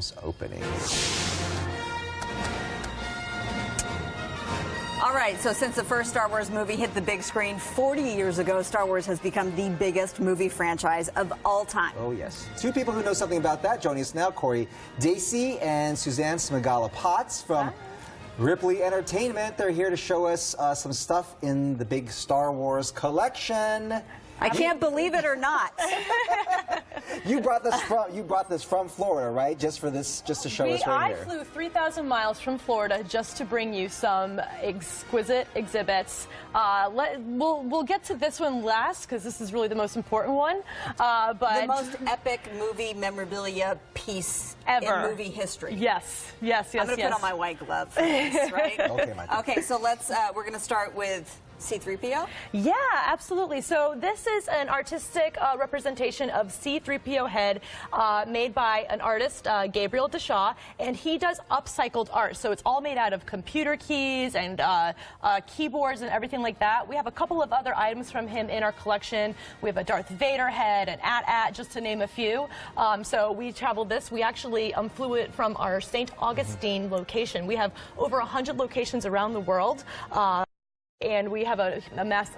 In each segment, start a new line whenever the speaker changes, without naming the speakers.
film's opening.
All right, so since the first Star Wars movie hit the big screen 40 years ago, Star Wars has become the biggest movie franchise of all time.
Oh, yes. Two people who know something about that joining us now, Corey Dacey and Suzanne Smigala-Potts from Ripley Entertainment. They're here to show us some stuff in the big Star Wars collection.
I can't believe it or not.
You brought this from Florida, right? Just for this, just to show us right here.
I flew 3,000 miles from Florida just to bring you some exquisite exhibits. We'll get to this one last because this is really the most important one. But
the most epic movie memorabilia piece
ever
in movie history.
Yes. I'm
gonna put on my white glove for this, right?
Okay, Michael.
Okay, so we're gonna start with C3PO?
Yeah, absolutely. So this is an artistic representation of C3PO head made by an artist, Gabriel Dishaw, and he does upcycled art. So it's all made out of computer keys and keyboards and everything like that. We have a couple of other items from him in our collection. We have a Darth Vader head, an AT-AT, just to name a few. So we traveled this. We actually flew it from our St. Augustine location. We have over 100 locations around the world. And we have a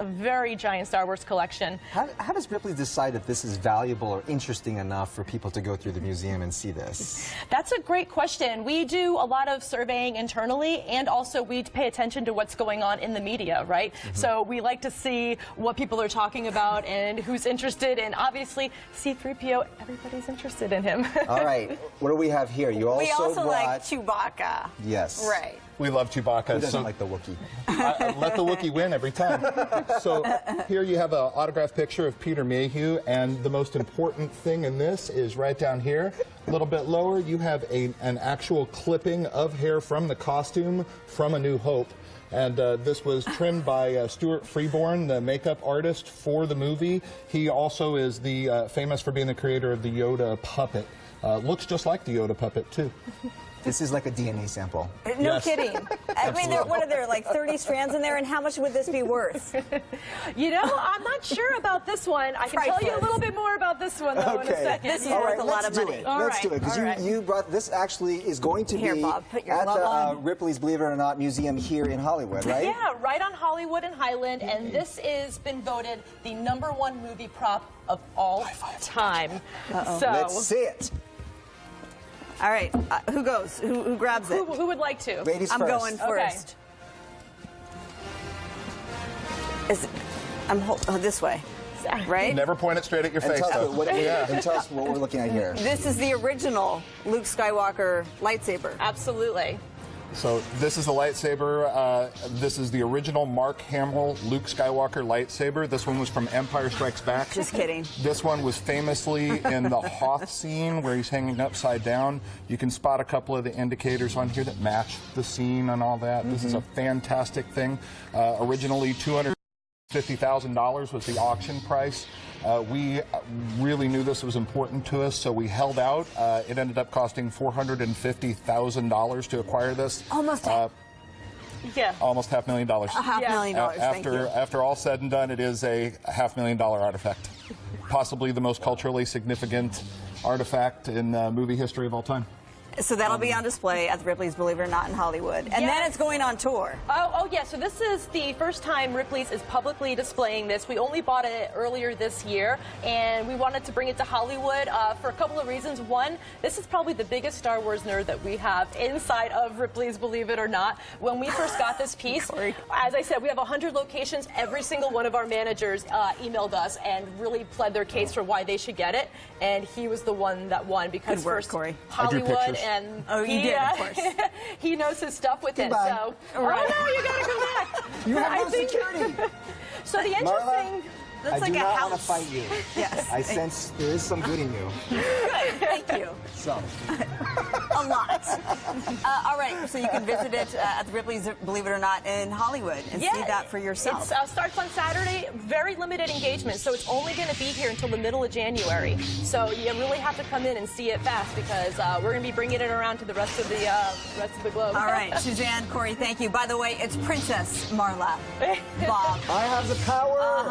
very giant Star Wars collection.
How does Ripley decide if this is valuable or interesting enough for people to go through the museum and see this?
That's a great question. We do a lot of surveying internally, and also we pay attention to what's going on in the media, right? So we like to see what people are talking about and who's interested, and obviously C3PO, everybody's interested in him.
All right, what do we have here? You also
we also
brought...
like Chewbacca.
Yes.
Right.
We love Chewbacca.
Who doesn't like the Wookiee?
Let the Wookiee win every time. So here you have an autographed picture of Peter Mayhew, and the most important thing in this is right down here, a little bit lower, you have an actual clipping of hair from the costume from A New Hope. And this was trimmed by Stuart Freeborn, the makeup artist for the movie. He also is famous for being the creator of the Yoda puppet. Looks just like the Yoda puppet, too.
This is like a DNA sample.
No kidding. I mean, what are there, like 30 strands in there, and how much would this be worth?
You know, I'm not sure about this one. I can tell you a little bit more about this one, though, in a second.
This is worth a lot of money.
Let's do it, because you brought, this actually is going to be
Bob, put your
at
glove
the
on.
Ripley's Believe It or Not Museum here in Hollywood, right?
Yeah, right on Hollywood and Highland, and this has been voted the #1 movie prop of all time. So,
let's see it.
All right, who goes? Who grabs it?
Who would like to?
Ladies
I'm
first.
going first. This way, right?
Never point it straight at your face, though.
And tell us what we're looking at here.
This is the original Luke Skywalker lightsaber.
Absolutely.
So this is the lightsaber. This is the original Mark Hamill Luke Skywalker lightsaber. This one was from Empire Strikes Back.
Just kidding.
This one was famously in the Hoth scene where he's hanging upside down. You can spot a couple of the indicators on here that match the scene and all that. This is a fantastic thing. Originally $250,000 was the auction price. We really knew this was important to us, so we held out. It ended up costing $450,000 to acquire this.
Almost
Almost $500,000.
$500,000, thank you.
After all said and done, it is a $500,000 artifact. Possibly the most culturally significant artifact in movie history of all time.
So that'll be on display at the Ripley's Believe It or Not in Hollywood. And then it's going on tour.
Oh, yeah. So this is the first time Ripley's is publicly displaying this. We only bought it earlier this year, and we wanted to bring it to Hollywood for a couple of reasons. One, this is probably the biggest Star Wars nerd that we have inside of Ripley's Believe It or Not. When we first got this piece, as I said, we have 100 locations. Every single one of our managers emailed us and really pled their case for why they should get it. And he was the one that won because
Good work,
first
Corey.
Hollywood and
you did, of course.
he knows his stuff with
Goodbye.
it. So, oh no, you gotta come back.
You have no security.
So the interesting.
Marla,
That's
I
like
do
a
not
house.
want to fight you.
Yes.
I sense there is some good in you.
Good, thank you.
So.
A lot. All right, so you can visit it at the Ripley's Believe It or Not in Hollywood and see that for yourself.
It starts on Saturday, very limited engagement, so it's only going to be here until the middle of January. So you really have to come in and see it fast because we're going to be bringing it around to the rest of the globe.
All right, Suzanne, Corey, thank you. By the way, it's Princess Marla. Bob.
I have the power.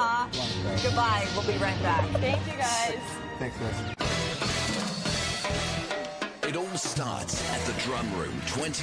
Goodbye. We'll be right back.
Thank you, guys.
Thanks, guys.
starts at the Drum Room 20.